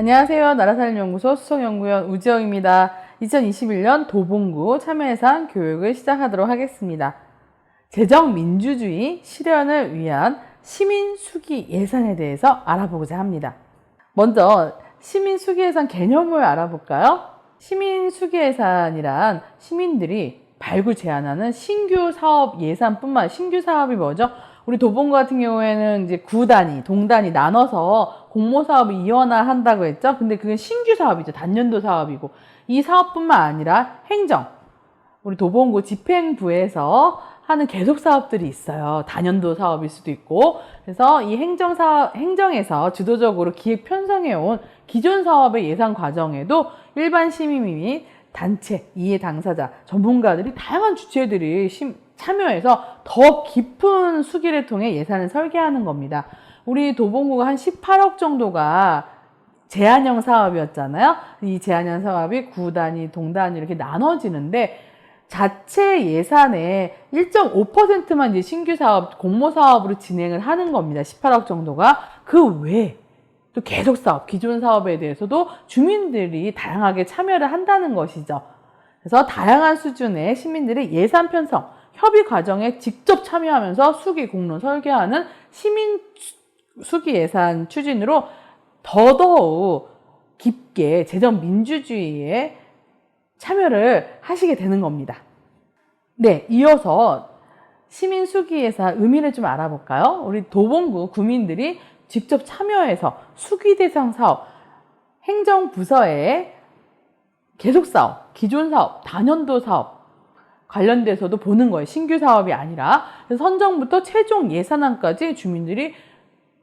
안녕하세요. 나라살림연구소 수석연구원 우지영입니다. 2021년 도봉구 참여예산 교육을 시작하도록 하겠습니다. 재정민주주의 실현을 위한 시민수기 예산에 대해서 알아보고자 합니다. 먼저 시민수기 예산 개념을 알아볼까요? 시민수기 예산이란 시민들이 발굴 제안하는 신규 사업 예산뿐만 신규 사업이 뭐죠? 우리 도봉구 같은 경우에는 이제 구단위, 동단위 나눠서 공모사업을 이원화한다고 했죠. 근데 그게 신규 사업이죠. 단년도 사업이고. 이 사업뿐만 아니라 행정, 우리 도봉구 집행부에서 하는 계속 사업들이 있어요. 단년도 사업일 수도 있고. 그래서 이 행정에서 주도적으로 기획 편성해온 기존 사업의 예산 과정에도 일반 시민 및 단체, 이해 당사자, 전문가들이 다양한 주체들이 참여해서 더 깊은 수기를 통해 예산을 설계하는 겁니다. 우리 도봉구가 한 18억 정도가 제한형 사업이었잖아요. 이 제한형 사업이 구단위, 동단위 이렇게 나눠지는데 자체 예산의 1.5%만 이제 신규 사업, 공모 사업으로 진행을 하는 겁니다. 18억 정도가. 그 외에 또 계속 사업, 기존 사업에 대해서도 주민들이 다양하게 참여를 한다는 것이죠. 그래서 다양한 수준의 시민들이 예산 편성, 협의 과정에 직접 참여하면서 수기 공론 설계하는 시민 수기 예산 추진으로 더더욱 깊게 재정 민주주의에 참여를 하시게 되는 겁니다. 네, 이어서 시민 수기 예산 의미를 좀 알아볼까요? 우리 도봉구 구민들이 직접 참여해서 수기 대상 사업, 행정부서의 계속 사업, 기존 사업, 단년도 사업 관련돼서도 보는 거예요. 신규 사업이 아니라. 그래서 선정부터 최종 예산안까지 주민들이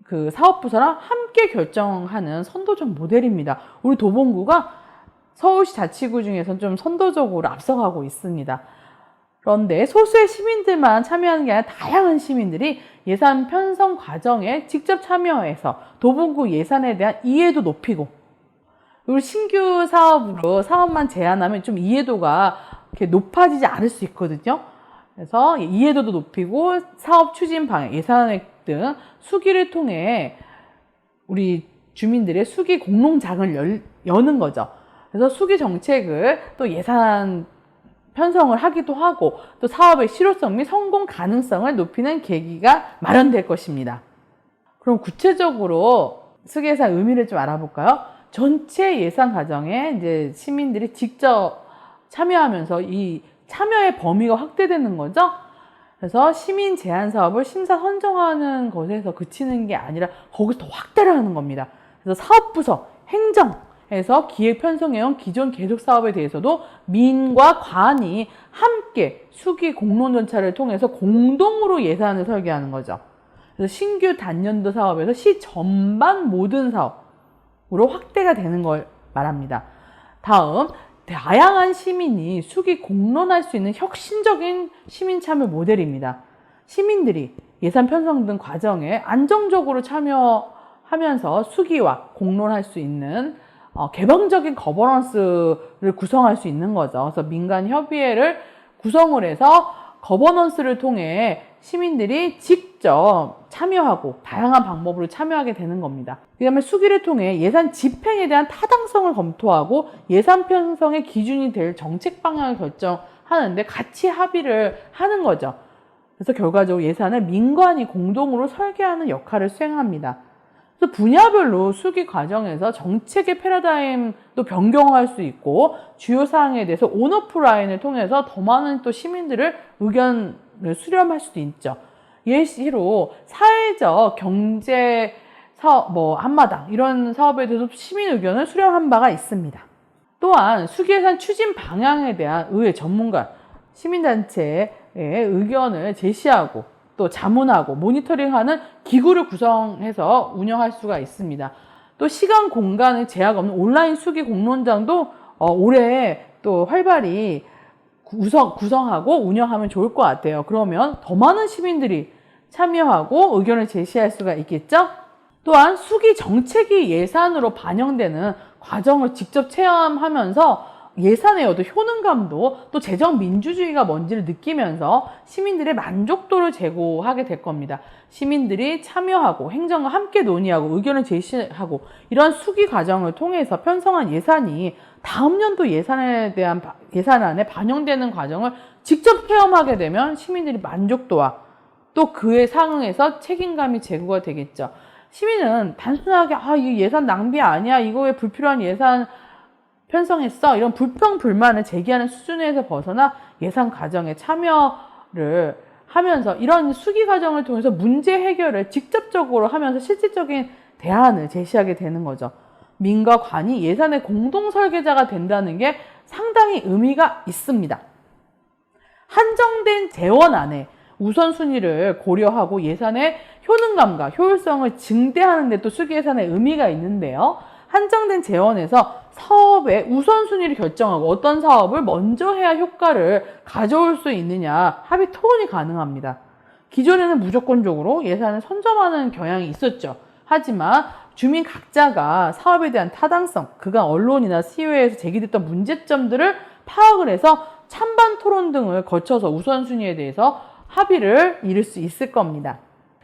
그 사업부서랑 함께 결정하는 선도적 모델입니다. 우리 도봉구가 서울시 자치구 중에서 좀 선도적으로 앞서가고 있습니다. 그런데 소수의 시민들만 참여하는 게 아니라 다양한 시민들이 예산 편성 과정에 직접 참여해서 도봉구 예산에 대한 이해도 높이고, 그리고 신규 사업으로 사업만 제안하면 좀 이해도가 이렇게 높아지지 않을 수 있거든요. 그래서 이해도도 높이고 사업 추진 방향, 예산액 등 수기를 통해 우리 주민들의 수기 공론장을 여는 거죠. 그래서 수기 정책을 또 예산 편성을 하기도 하고 또 사업의 실효성 및 성공 가능성을 높이는 계기가 마련될 것입니다. 그럼 구체적으로 수기 예산 의미를 좀 알아볼까요? 전체 예산 과정에 이제 시민들이 직접 참여하면서 이 참여의 범위가 확대되는 거죠. 그래서 시민 제안 사업을 심사 선정하는 것에서 그치는 게 아니라 거기서 더 확대를 하는 겁니다. 그래서 사업부서, 행정에서 기획 편성해온 기존 계속 사업에 대해서도 민과 관이 함께 수기 공론 절차를 통해서 공동으로 예산을 설계하는 거죠. 그래서 신규 단년도 사업에서 시 전반 모든 사업으로 확대가 되는 걸 말합니다. 다음, 다양한 시민이 수기 공론할 수 있는 혁신적인 시민 참여 모델입니다. 시민들이 예산 편성 등 과정에 안정적으로 참여하면서 수기와 공론할 수 있는 개방적인 거버넌스를 구성할 수 있는 거죠. 그래서 민간 협의회를 구성을 해서 거버넌스를 통해 시민들이 직접 참여하고 다양한 방법으로 참여하게 되는 겁니다. 그 다음에 수기를 통해 예산 집행에 대한 타당성을 검토하고 예산 편성의 기준이 될 정책 방향을 결정하는데 같이 합의를 하는 거죠. 그래서 결과적으로 예산을 민관이 공동으로 설계하는 역할을 수행합니다. 그래서 분야별로 수기 과정에서 정책의 패러다임도 변경할 수 있고 주요 사항에 대해서 온오프라인을 통해서 더 많은 또 시민들을 의견을 수렴할 수도 있죠. 예시로 사회적 경제 사업, 한마당 이런 사업에 대해서 시민 의견을 수렴한 바가 있습니다. 또한 수기 예산 추진 방향에 대한 의회 전문가, 시민단체의 의견을 제시하고 또 자문하고 모니터링하는 기구를 구성해서 운영할 수가 있습니다. 또 시간 공간의 제약 없는 온라인 수기 공론장도 올해 또 활발히 구성하고 운영하면 좋을 것 같아요. 그러면 더 많은 시민들이 참여하고 의견을 제시할 수가 있겠죠? 또한 수기 정책이 예산으로 반영되는 과정을 직접 체험하면서 예산의 어떤 효능감도 또 재정 민주주의가 뭔지를 느끼면서 시민들의 만족도를 제고하게 될 겁니다. 시민들이 참여하고 행정과 함께 논의하고 의견을 제시하고 이런 수기 과정을 통해서 편성한 예산이 다음 연도 예산안에 반영되는 과정을 직접 체험하게 되면 시민들이 만족도와 또 그에 상응해서 책임감이 제고가 되겠죠. 시민은 단순하게 이 예산 낭비 아니야, 이거 왜 불필요한 예산 편성했어, 이런 불평 불만을 제기하는 수준에서 벗어나 예산 과정에 참여를 하면서 이런 수기 과정을 통해서 문제 해결을 직접적으로 하면서 실질적인 대안을 제시하게 되는 거죠. 민과 관이 예산의 공동 설계자가 된다는 게 상당히 의미가 있습니다. 한정된 재원안에 우선순위를 고려하고 예산의 효능감과 효율성을 증대하는 데 또 수기 예산의 의미가 있는데요. 한정된 재원에서 사업의 우선순위를 결정하고 어떤 사업을 먼저 해야 효과를 가져올 수 있느냐 합의 토론이 가능합니다. 기존에는 무조건적으로 예산을 선점하는 경향이 있었죠. 하지만 주민 각자가 사업에 대한 타당성, 그간 언론이나 시의회에서 제기됐던 문제점들을 파악을 해서 찬반 토론 등을 거쳐서 우선순위에 대해서 합의를 이룰 수 있을 겁니다.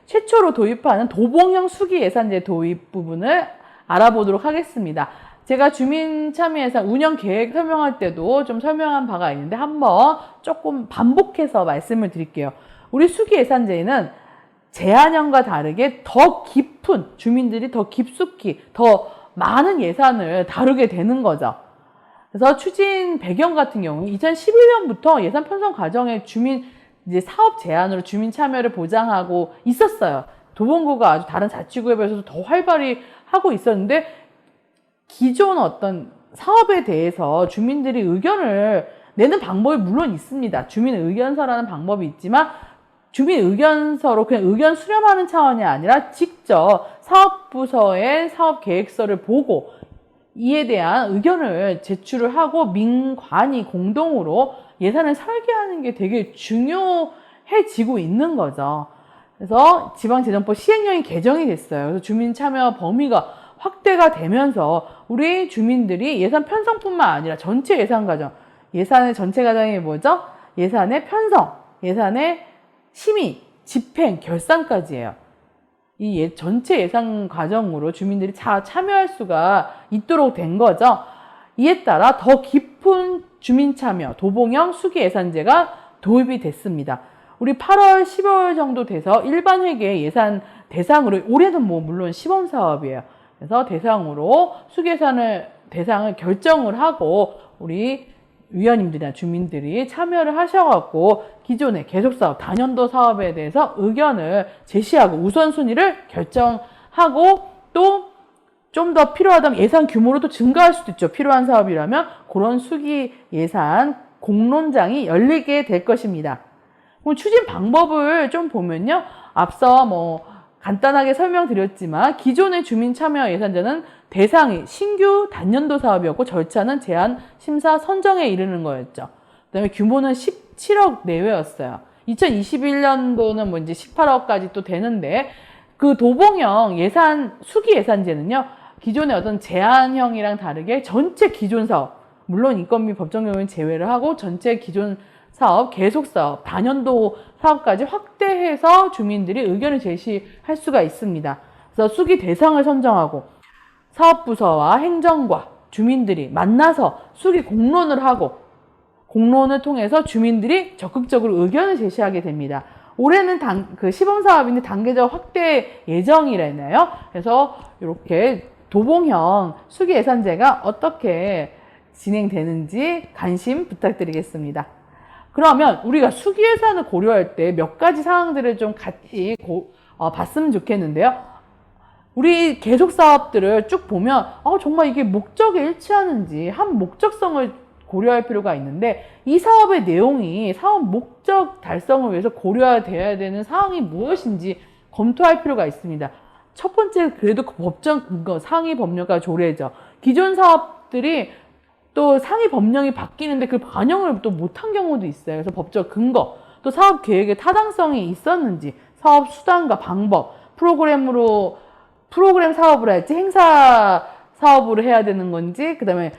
최초로 도입하는 도봉형 수기 예산제 도입 부분을 알아보도록 하겠습니다. 제가 주민참여예산 운영 계획 설명할 때도 좀 설명한 바가 있는데 한번 조금 반복해서 말씀을 드릴게요. 우리 수기 예산제는 제한형과 다르게 더 깊은, 주민들이 더 깊숙이 더 많은 예산을 다루게 되는 거죠. 그래서 추진 배경 같은 경우 2011년부터 예산 편성 과정에 이제 사업 제안으로 주민 참여를 보장하고 있었어요. 도봉구가 아주 다른 자치구에 비해서도 더 활발히 하고 있었는데 기존 어떤 사업에 대해서 주민들이 의견을 내는 방법이 물론 있습니다. 주민 의견서라는 방법이 있지만 주민 의견서로 그냥 의견 수렴하는 차원이 아니라 직접 사업부서의 사업 계획서를 보고 이에 대한 의견을 제출을 하고 민관이 공동으로 예산을 설계하는 게 되게 중요해지고 있는 거죠. 그래서 지방재정법 시행령이 개정이 됐어요. 그래서 주민 참여 범위가 확대가 되면서 우리 주민들이 예산 편성뿐만 아니라 전체 예산 과정, 예산의 전체 과정이 뭐죠? 예산의 편성, 예산의 심의, 집행, 결산까지예요. 이 전체 예산 과정으로 주민들이 참여할 수가 있도록 된 거죠. 이에 따라 더 깊은 주민 참여, 도봉형 수기 예산제가 도입이 됐습니다. 우리 8월, 10월 정도 돼서 일반 회계 예산 대상으로, 올해는 물론 시범 사업이에요. 그래서 대상으로 수기 예산을 대상을 결정을 하고 우리 위원님들이나 주민들이 참여를 하셔갖고 기존의 계속사업, 단연도 사업에 대해서 의견을 제시하고 우선순위를 결정하고 또 좀 더 필요하다면 예산 규모로 또 증가할 수도 있죠. 필요한 사업이라면 그런 수기 예산 공론장이 열리게 될 것입니다. 그럼 추진 방법을 좀 보면요. 앞서 간단하게 설명드렸지만 기존의 주민 참여 예산제는 대상이 신규 단년도 사업이었고 절차는 제안, 심사, 선정에 이르는 거였죠. 그다음에 규모는 17억 내외였어요. 2021년도는 이제 18억까지 또 되는데 그 도봉형 수기 예산제는요. 기존의 어떤 제한형이랑 다르게 전체 기존 사업, 물론 인건비 법정 경우는 제외를 하고 전체 기존 사업, 계속 사업, 단연도 사업까지 확대해서 주민들이 의견을 제시할 수가 있습니다. 그래서 수기 대상을 선정하고 사업부서와 행정과 주민들이 만나서 수기 공론을 하고 공론을 통해서 주민들이 적극적으로 의견을 제시하게 됩니다. 올해는 시범사업인데 단계적 확대 예정이라네요. 그래서 이렇게 도봉형 수기 예산제가 어떻게 진행되는지 관심 부탁드리겠습니다. 그러면 우리가 수기 예산을 고려할 때 몇 가지 사항들을 좀 같이 봤으면 좋겠는데요. 우리 계속 사업들을 쭉 보면 정말 이게 목적에 일치하는지 한 목적성을 고려할 필요가 있는데 이 사업의 내용이 사업 목적 달성을 위해서 고려되어야 되는 사항이 무엇인지 검토할 필요가 있습니다. 첫 번째 그래도 그 법정 근거, 상위 법령과 조례죠. 기존 사업들이 또 상위 법령이 바뀌는데 그 반영을 또 못한 경우도 있어요. 그래서 법적 근거, 또 사업 계획의 타당성이 있었는지, 사업 수단과 방법, 프로그램 사업을 할지 행사 사업으로 해야 되는 건지, 그 다음에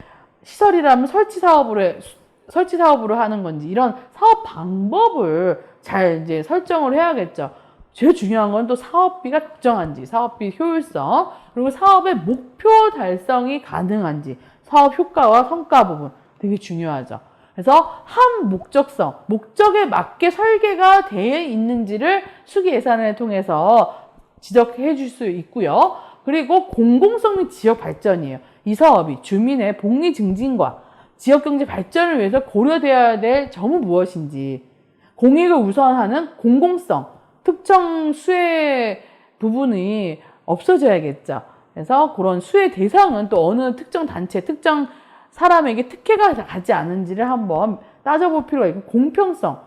시설이라면 설치 사업으로 하는 건지 이런 사업 방법을 잘 이제 설정을 해야겠죠. 제일 중요한 건 또 사업비가 적정한지, 사업비 효율성, 그리고 사업의 목표 달성이 가능한지, 사업 효과와 성과 부분 되게 중요하죠. 그래서 한 목적성, 목적에 맞게 설계가 되어 있는지를 수기 예산을 통해서 지적해 줄 수 있고요. 그리고 공공성 및 지역 발전이에요. 이 사업이 주민의 복리 증진과 지역경제 발전을 위해서 고려되어야 될 점은 무엇인지, 공익을 우선하는 공공성, 특정 수혜 부분이 없어져야겠죠. 그래서 그런 수혜 대상은 또 어느 특정 단체, 특정 사람에게 특혜가 가지 않은지를 한번 따져볼 필요가 있고, 공평성,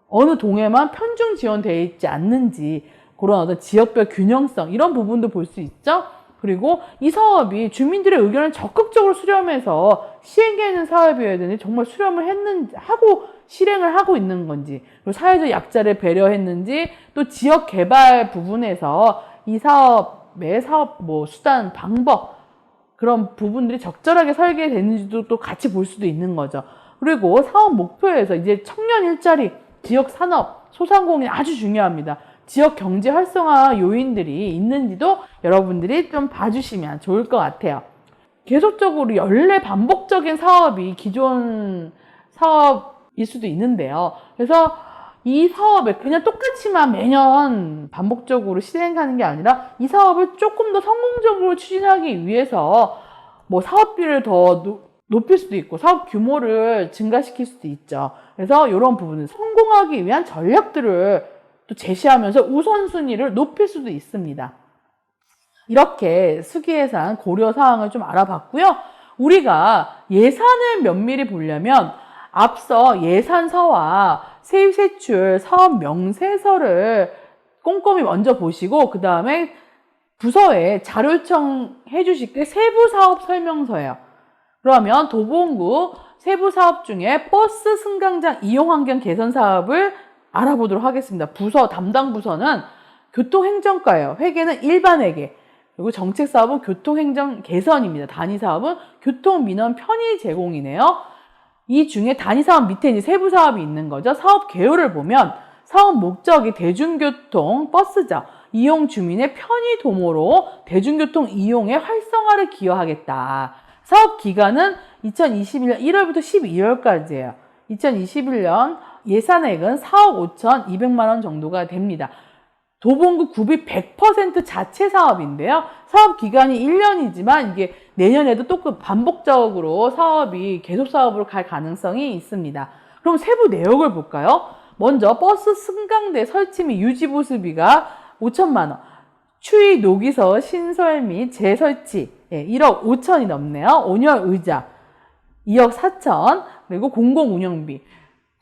어느 동에만 편중 지원되어 있지 않는지, 그런 어떤 지역별 균형성, 이런 부분도 볼 수 있죠. 그리고 이 사업이 주민들의 의견을 적극적으로 수렴해서 시행되는 사업이어야 되는데 정말 수렴을 하고 실행을 하고 있는 건지, 그리고 사회적 약자를 배려했는지, 또 지역 개발 부분에서 이 사업의 수단, 방법, 그런 부분들이 적절하게 설계되는지도 또 같이 볼 수도 있는 거죠. 그리고 사업 목표에서 이제 청년 일자리, 지역 산업, 소상공인 아주 중요합니다. 지역 경제 활성화 요인들이 있는지도 여러분들이 좀 봐주시면 좋을 것 같아요. 계속적으로 연례 반복적인 사업이 기존 사업일 수도 있는데요. 그래서 이 사업을 그냥 똑같이만 매년 반복적으로 실행하는 게 아니라 이 사업을 조금 더 성공적으로 추진하기 위해서 뭐 사업비를 더 높일 수도 있고 사업 규모를 증가시킬 수도 있죠. 그래서 이런 부분은 성공하기 위한 전략들을 또 제시하면서 우선순위를 높일 수도 있습니다. 이렇게 수기예산 고려사항을 좀 알아봤고요. 우리가 예산을 면밀히 보려면 앞서 예산서와 세입세출 사업 명세서를 꼼꼼히 먼저 보시고, 그 다음에 부서에 자료 요청해 주실 게 세부사업 설명서예요. 그러면 도보원구 세부사업 중에 버스 승강장 이용환경 개선 사업을 알아보도록 하겠습니다. 부서, 담당 부서는 교통행정과예요. 회계는 일반회계. 그리고 정책사업은 교통행정 개선입니다. 단위사업은 교통민원 편의 제공이네요. 이 중에 단위사업 밑에 이제 세부사업이 있는 거죠. 사업 개요를 보면 사업 목적이 대중교통 버스죠. 이용 주민의 편의 도모로 대중교통 이용의 활성화를 기여하겠다. 사업 기간은 2021년 1월부터 12월까지예요. 2021년 예산액은 4억 5,200만 원 정도가 됩니다. 도봉구 구비 100% 자체 사업인데요. 사업 기간이 1년이지만 이게 내년에도 또 반복적으로 사업이 계속 사업으로 갈 가능성이 있습니다. 그럼 세부 내역을 볼까요? 먼저 버스 승강대 설치 및 유지 보수비가 5천만 원, 추위 노기서 신설 및 재설치 1억 5천이 넘네요. 온열 의자 2억 4천, 그리고 공공운영비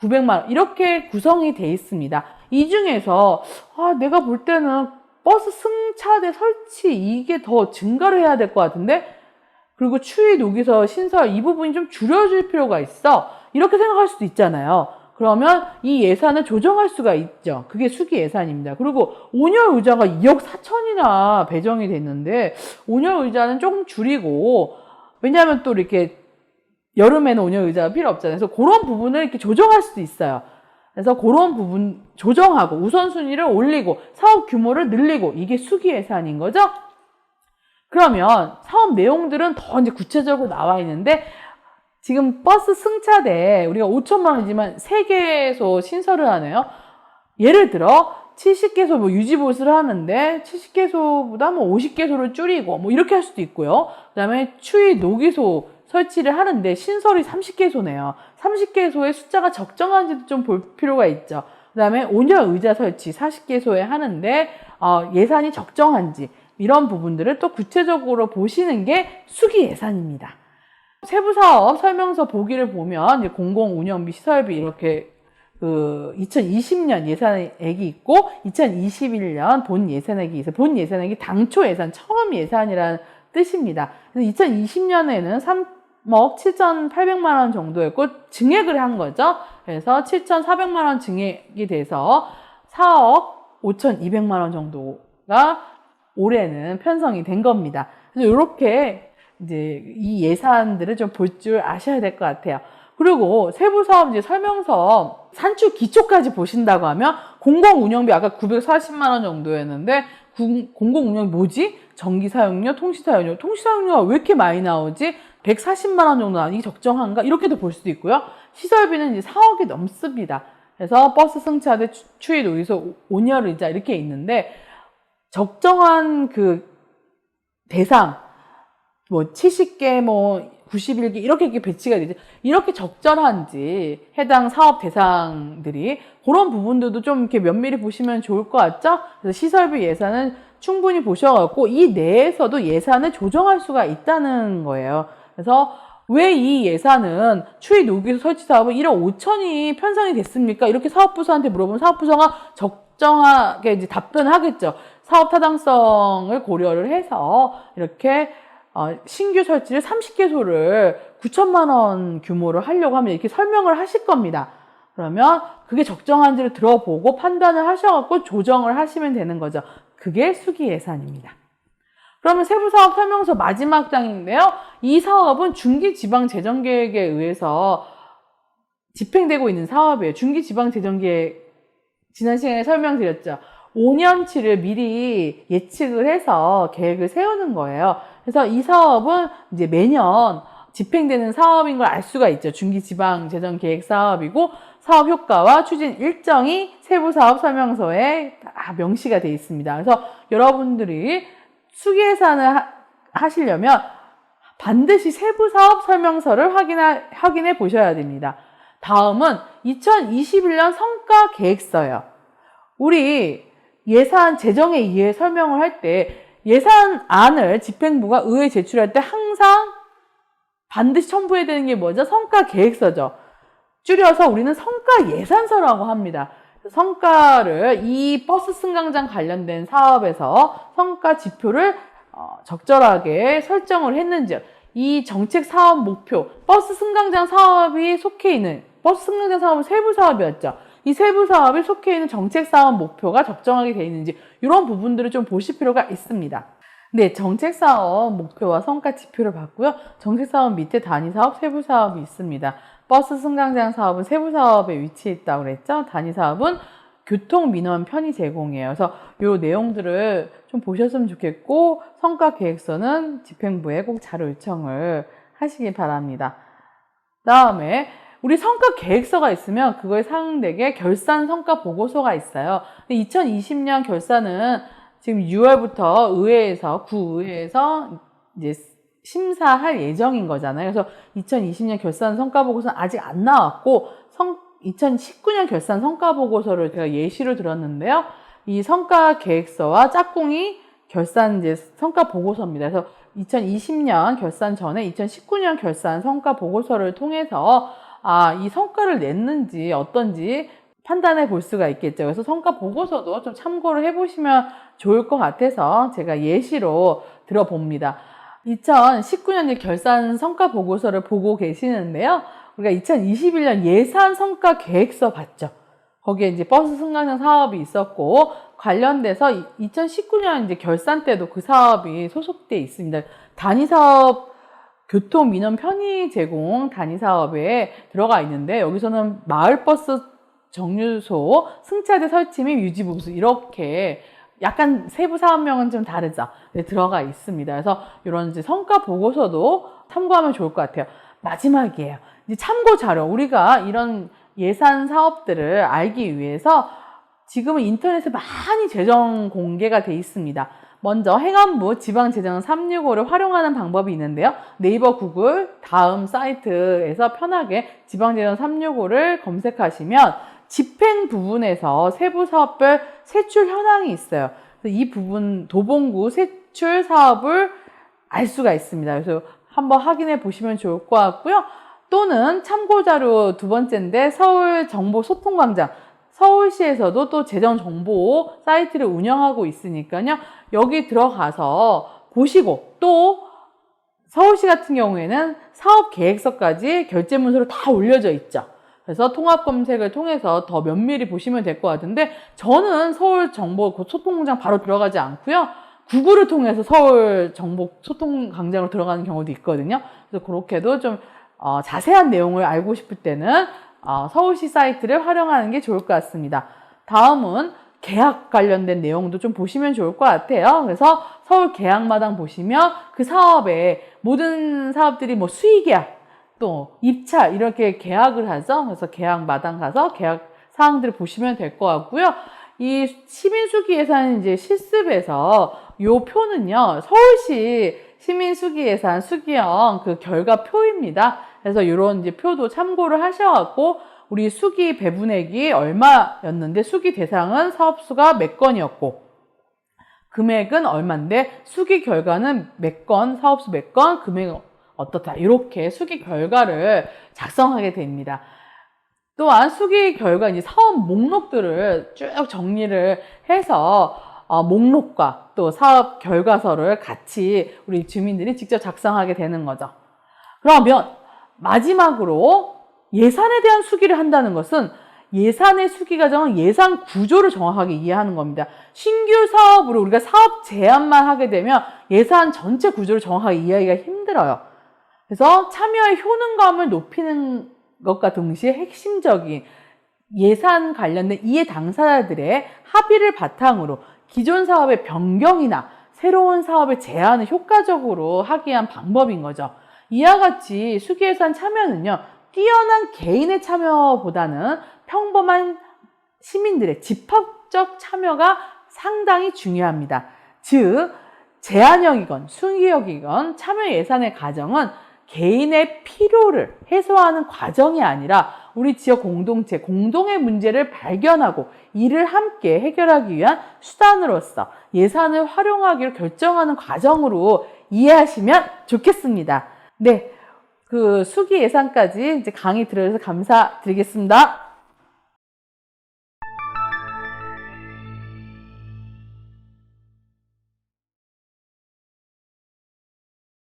900만 원, 이렇게 구성이 되어 있습니다. 이 중에서 내가 볼 때는 버스 승차대 설치 이게 더 증가를 해야 될 것 같은데, 그리고 추위 노기서 신설 이 부분이 좀 줄여줄 필요가 있어, 이렇게 생각할 수도 있잖아요. 그러면 이 예산을 조정할 수가 있죠. 그게 수기 예산입니다. 그리고 온열 의자가 2억 4천이나 배정이 됐는데 온열 의자는 조금 줄이고, 왜냐하면 또 이렇게 여름에는 온열 의자가 필요 없잖아요. 그래서 그런 부분을 이렇게 조정할 수도 있어요. 그래서 그런 부분 조정하고 우선순위를 올리고 사업 규모를 늘리고, 이게 수기 예산인 거죠. 그러면 사업 내용들은 더 이제 구체적으로 나와 있는데, 지금 버스 승차대 우리가 5천만 원이지만 3개소 신설을 하네요. 예를 들어 70개소 유지보수를 하는데 70개소보다 50개소를 줄이고 이렇게 할 수도 있고요. 그 다음에 추위 노기소 설치를 하는데 신설이 30개소네요. 30개소의 숫자가 적정한지도 좀 볼 필요가 있죠. 그 다음에 온열 의자 설치 40개소에 하는데 예산이 적정한지, 이런 부분들을 또 구체적으로 보시는 게 수기 예산입니다. 세부사업 설명서 보기를 보면 이제 공공운영비, 시설비 이렇게 2020년 예산액이 있고 2021년 본 예산액이 있어요. 본 예산액이 당초 예산, 처음 예산이라는 뜻입니다. 그래서 2020년에는 3억 7,800만 원 정도였고 증액을 한 거죠. 그래서 7,400만 원 증액이 돼서 4억 5,200만 원 정도가 올해는 편성이 된 겁니다. 그래서 이렇게 이제 이 예산들을 좀 볼 줄 아셔야 될 것 같아요. 그리고 세부사업 이제 설명서 산출 기초까지 보신다고 하면 공공운영비 아까 940만 원 정도였는데 공공운영 뭐지? 전기사용료, 통시사용료. 통시사용료가 왜 이렇게 많이 나오지? 140만 원 정도 이게 적정한가? 이렇게도 볼 수도 있고요. 시설비는 이제 4억이 넘습니다. 그래서 버스 승차대 추이 노이소 온열 의자 이렇게 있는데 적정한 그 대상 뭐 70개 뭐 91개 이렇게 배치가 되죠. 이렇게 적절한지 해당 사업 대상들이 그런 부분들도 좀 이렇게 면밀히 보시면 좋을 것 같죠? 그래서 시설비 예산은 충분히 보셔갖고 이 내에서도 예산을 조정할 수가 있다는 거예요. 그래서 왜 이 예산은 추이 노기소 설치 사업은 1억 5천이 편성이 됐습니까? 이렇게 사업부서한테 물어보면 사업부서가 적정하게 이제 답변을 하겠죠. 사업 타당성을 고려를 해서 이렇게 신규 설치를 30개소를 9천만 원 규모로 하려고 하면 이렇게 설명을 하실 겁니다. 그러면 그게 적정한지를 들어보고 판단을 하셔갖고 조정을 하시면 되는 거죠. 그게 수기 예산입니다. 그러면 세부사업 설명서 마지막 장인데요. 이 사업은 중기지방재정계획에 의해서 집행되고 있는 사업이에요. 중기지방재정계획 지난 시간에 설명드렸죠. 5년치를 미리 예측을 해서 계획을 세우는 거예요. 그래서 이 사업은 이제 매년 집행되는 사업인 걸 알 수가 있죠. 중기지방재정계획 사업이고 사업 효과와 추진 일정이 세부사업 설명서에 다 명시가 되어 있습니다. 그래서 여러분들이 수기예산을 하시려면 반드시 세부사업 설명서를 확인해 보셔야 됩니다. 다음은 2021년 성과계획서예요. 우리 예산 재정에 의해 설명을 할 때 예산안을 집행부가 의회에 제출할 때 항상 반드시 첨부해야 되는 게 뭐죠? 성과계획서죠. 줄여서 우리는 성과예산서라고 합니다. 성과를 이 버스 승강장 관련된 사업에서 성과 지표를 적절하게 설정을 했는지 이 정책 사업 목표, 버스 승강장 사업이 속해 있는 버스 승강장 사업은 세부 사업이었죠. 이 세부 사업이 속해 있는 정책 사업 목표가 적정하게 되어 있는지 이런 부분들을 좀 보실 필요가 있습니다. 네, 정책 사업 목표와 성과 지표를 봤고요. 정책 사업 밑에 단위 사업, 세부 사업이 있습니다. 버스 승강장 사업은 세부 사업에 위치해 있다고 그랬죠. 단위 사업은 교통 민원 편의 제공이에요. 그래서 이 내용들을 좀 보셨으면 좋겠고 성과 계획서는 집행부에 꼭 자료 요청을 하시기 바랍니다. 다음에 우리 성과 계획서가 있으면 그거에 상응되게 결산 성과 보고서가 있어요. 2020년 결산은 지금 6월부터 구의회에서 이제 심사할 예정인 거잖아요. 그래서 2020년 결산 성과 보고서는 아직 안 나왔고 2019년 결산 성과 보고서를 제가 예시로 들었는데요. 이 성과 계획서와 짝꿍이 결산 이제 성과 보고서입니다. 그래서 2020년 결산 전에 2019년 결산 성과 보고서를 통해서 이 성과를 냈는지 어떤지 판단해 볼 수가 있겠죠. 그래서 성과 보고서도 좀 참고를 해보시면 좋을 것 같아서 제가 예시로 들어봅니다. 2019년 결산 성과 보고서를 보고 계시는데요. 우리가 2021년 예산 성과 계획서 봤죠. 거기에 이제 버스 승강장 사업이 있었고 관련돼서 2019년 이제 결산 때도 그 사업이 소속돼 있습니다. 단위 사업 교통 민원 편의 제공 단위 사업에 들어가 있는데 여기서는 마을버스 정류소 승차대 설치 및 유지 보수 이렇게 약간 세부 사업명은 좀 다르죠. 네, 들어가 있습니다. 그래서 이런 이제 성과 보고서도 참고하면 좋을 것 같아요. 마지막이에요. 이제 참고 자료. 우리가 이런 예산 사업들을 알기 위해서 지금은 인터넷에 많이 재정 공개가 돼 있습니다. 먼저 행안부 지방재정 365를 활용하는 방법이 있는데요. 네이버, 구글 다음 사이트에서 편하게 지방재정 365를 검색하시면 집행 부분에서 세부 사업별 세출 현황이 있어요. 그래서 이 부분 도봉구 세출 사업을 알 수가 있습니다. 그래서 한번 확인해 보시면 좋을 것 같고요. 또는 참고자료 두 번째인데 서울정보소통광장 서울시에서도 또 재정정보 사이트를 운영하고 있으니까요. 여기 들어가서 보시고 또 서울시 같은 경우에는 사업계획서까지 결제문서로 다 올려져 있죠. 그래서 통합검색을 통해서 더 면밀히 보시면 될 것 같은데 저는 서울정보소통광장 바로 들어가지 않고요. 구글을 통해서 서울 정보 소통 광장으로 들어가는 경우도 있거든요. 그래서 그렇게도 좀 자세한 내용을 알고 싶을 때는 서울시 사이트를 활용하는 게 좋을 것 같습니다. 다음은 계약 관련된 내용도 좀 보시면 좋을 것 같아요. 그래서 서울 계약마당 보시면 그 사업에 모든 사업들이 뭐 수의계약, 또 입찰 이렇게 계약을 하죠. 그래서 계약마당 가서 계약 사항들을 보시면 될 것 같고요. 이 시민수기예산 이제 실습에서 요 표는요, 서울시 시민수기예산 수기형 그 결과표입니다. 그래서 이런 이제 표도 참고를 하셔갖고 우리 수기 배분액이 얼마였는데 수기 대상은 사업수가 몇 건이었고 금액은 얼마인데 수기 결과는 몇 건, 사업수 몇 건, 금액은 어떻다. 이렇게 수기 결과를 작성하게 됩니다. 또한 수기 결과 이제 사업 목록들을 쭉 정리를 해서 목록과 또 사업 결과서를 같이 우리 주민들이 직접 작성하게 되는 거죠. 그러면 마지막으로 예산에 대한 수기를 한다는 것은 예산의 수기 과정은 예산 구조를 정확하게 이해하는 겁니다. 신규 사업으로 우리가 사업 제안만 하게 되면 예산 전체 구조를 정확하게 이해하기가 힘들어요. 그래서 참여의 효능감을 높이는 것과 동시에 핵심적인 예산 관련된 이해 당사자들의 합의를 바탕으로 기존 사업의 변경이나 새로운 사업의 제안을 효과적으로 하기 위한 방법인 거죠. 이와 같이 수기예산 참여는요, 뛰어난 개인의 참여보다는 평범한 시민들의 집합적 참여가 상당히 중요합니다. 즉, 제한형이건 수기형이건 참여 예산의 과정은 개인의 필요를 해소하는 과정이 아니라 우리 지역 공동체, 공동의 문제를 발견하고 이를 함께 해결하기 위한 수단으로서 예산을 활용하기로 결정하는 과정으로 이해하시면 좋겠습니다. 네, 그 수기 예산까지 이제 강의 들어주셔서 감사드리겠습니다.